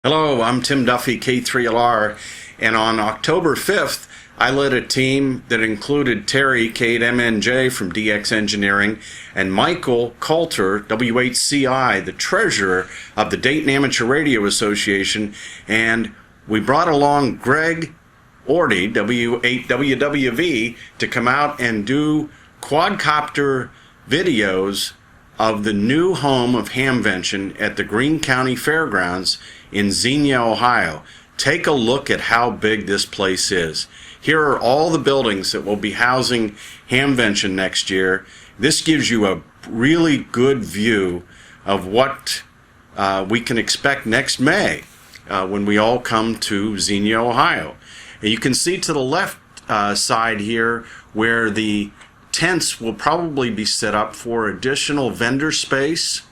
Hello, I'm Tim Duffy, K3LR, and on October 5th, I led a team that included Terry, K8MNJ from DX Engineering, and Michael Coulter, WHCI, the treasurer of the Dayton Amateur Radio Association, and we brought along Greg Orty, W8WWV, to come out and do quadcopter videos of the new home of Hamvention at the Greene County Fairgrounds in Xenia, Ohio. Take a look at how big this place is. Here are all the buildings that will be housing Hamvention next year. This gives you a really good view of what we can expect next May when we all come to Xenia, Ohio. And you can see to the left side here where the tents will probably be set up for additional vendor space,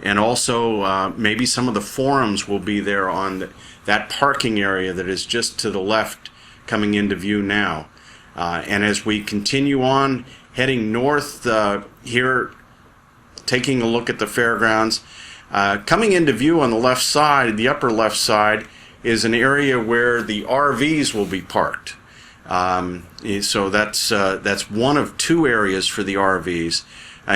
and also maybe some of the forums will be there on that parking area that is just to the left coming into view now. And as we continue on heading north here, taking a look at the fairgrounds, coming into view on the left side, the upper left side, is an area where the RVs will be parked. So that's one of two areas for the RVs.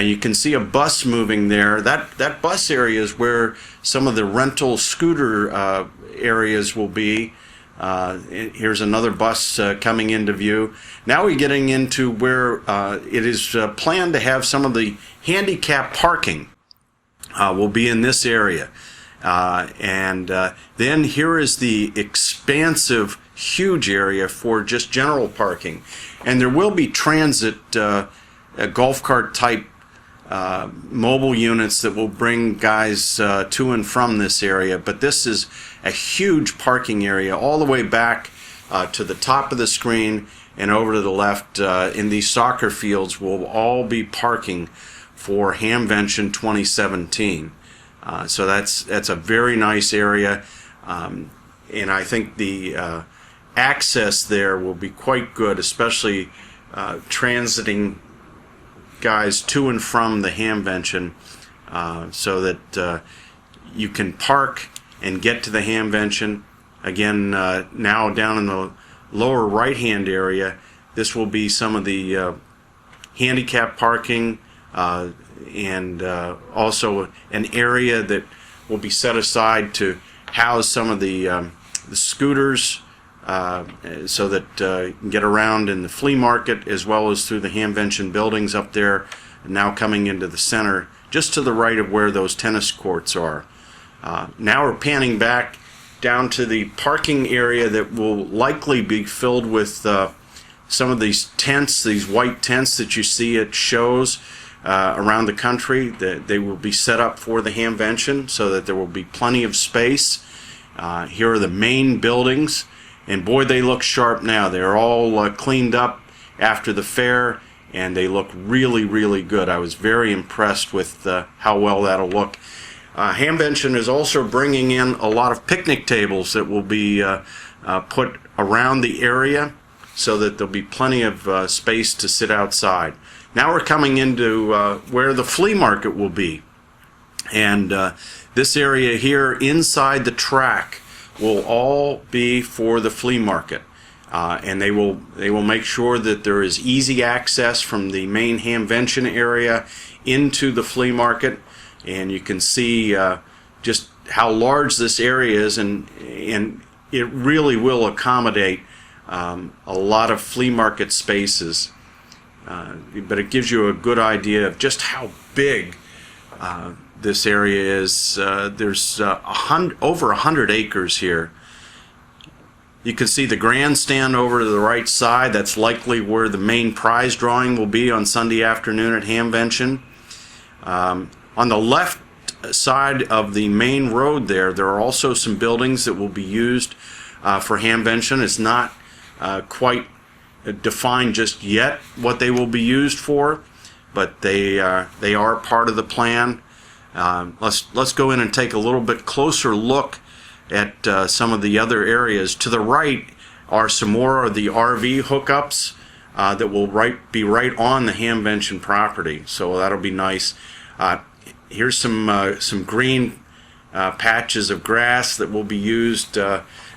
You can see a bus moving there. That bus area is where some of the rental scooter areas will be. Here's another bus coming into view. Now we're getting into where it is planned to have some of the handicap parking will be in this area. Then here is the expansive, huge area for just general parking. And there will be transit golf cart type mobile units that will bring guys to and from this area. But this is a huge parking area all the way back to the top of the screen and over to the left. In these soccer fields will all be parking for Hamvention 2017. So that's a very nice area, and I think the access there will be quite good, especially transiting guys to and from the Hamvention, so that you can park and get to the Hamvention. Again, now down in the lower right-hand area, this will be some of the handicap parking, and also an area that will be set aside to house some of the scooters, so that you can get around in the flea market as well as through the Hamvention buildings up there, now coming into the center just to the right of where those tennis courts are. Now we're panning back down to the parking area that will likely be filled with some of these tents, these white tents that you see at shows around the country. That they will be set up for the Hamvention so that there will be plenty of space. Here are the main buildings, and boy, they look sharp now. They're all cleaned up after the fair, and they look really, really good. I was very impressed with how well that'll look. Hamvention is also bringing in a lot of picnic tables that will be put around the area so that there'll be plenty of space to sit outside. Now we're coming into where the flea market will be, and this area here inside the track will all be for the flea market, and they will make sure that there is easy access from the main Hamvention area into the flea market. And you can see just how large this area is, and it really will accommodate a lot of flea market spaces. But it gives you a good idea of just how big this area is. There's over 100 acres here. You can see the grandstand over to the right side. That's likely where the main prize drawing will be on Sunday afternoon at Hamvention. On the left side of the main road there are also some buildings that will be used for Hamvention. It's not quite defined just yet what they will be used for, but they are part of the plan. Let's go in and take a little bit closer look at some of the other areas. To the right are some more of the RV hookups that will be right on the Hamvention property, so that'll be nice. Here's some green patches of grass that will be used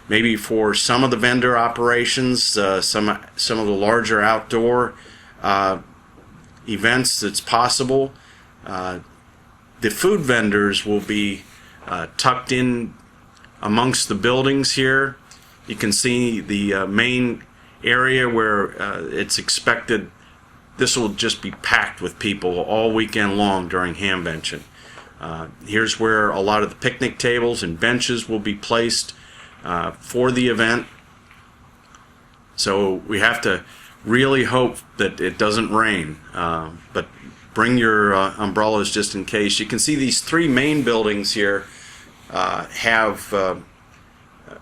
maybe for some of the vendor operations, some of the larger outdoor events that's possible. The food vendors will be tucked in amongst the buildings here. You can see the main area where it's expected this will just be packed with people all weekend long during Hamvention. Here's where a lot of the picnic tables and benches will be placed for the event. So we have to really hope that it doesn't rain, but bring your umbrellas just in case. You can see these three main buildings here have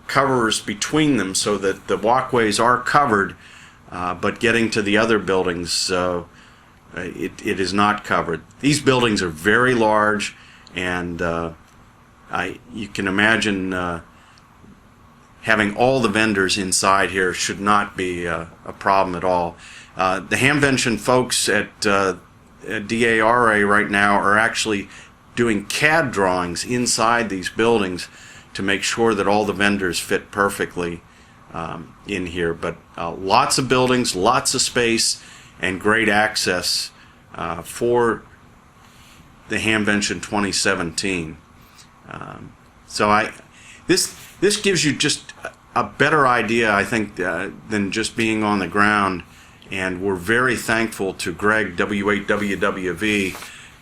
covers between them so that the walkways are covered, but getting to the other buildings it is not covered. These buildings are very large, and you can imagine having all the vendors inside here should not be a problem at all. The Hamvention folks at DARA right now are actually doing CAD drawings inside these buildings to make sure that all the vendors fit perfectly in here. But lots of buildings, lots of space, and great access for the Hamvention 2017. So this gives you just a better idea, I think, than just being on the ground. And we're very thankful to Greg W8WWV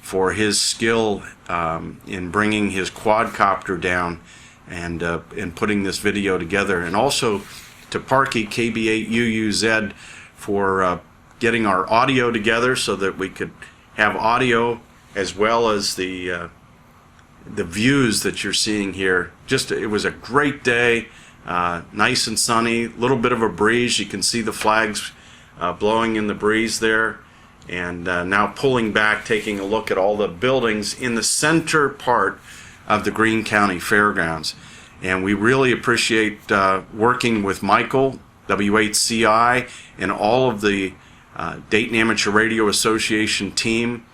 for his skill in bringing his quadcopter down and putting this video together, and also to Parky KB8UUZ for getting our audio together so that we could have audio as well as the views that you're seeing here. It was a great day, nice and sunny, a little bit of a breeze. You can see the flags blowing in the breeze there, and now pulling back, taking a look at all the buildings in the center part of the Greene County Fairgrounds. And we really appreciate working with Michael, W8CI, and all of the Dayton Amateur Radio Association team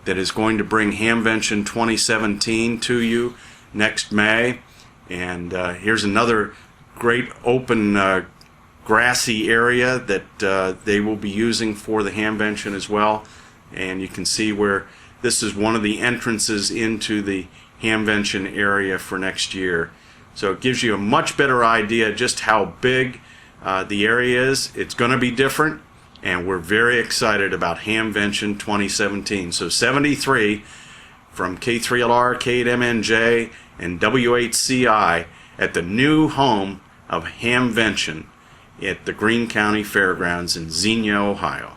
that is going to bring Hamvention 2017 to you next May. And here's another great open grassy area that they will be using for the Hamvention as well. And you can see where this is one of the entrances into the Hamvention area for next year. So it gives you a much better idea just how big the area is. It's going to be different, and we're very excited about Hamvention 2017. So 73 from K3LR, K8MNJ, and W8CI at the new home of Hamvention at the Greene County Fairgrounds in Xenia, Ohio.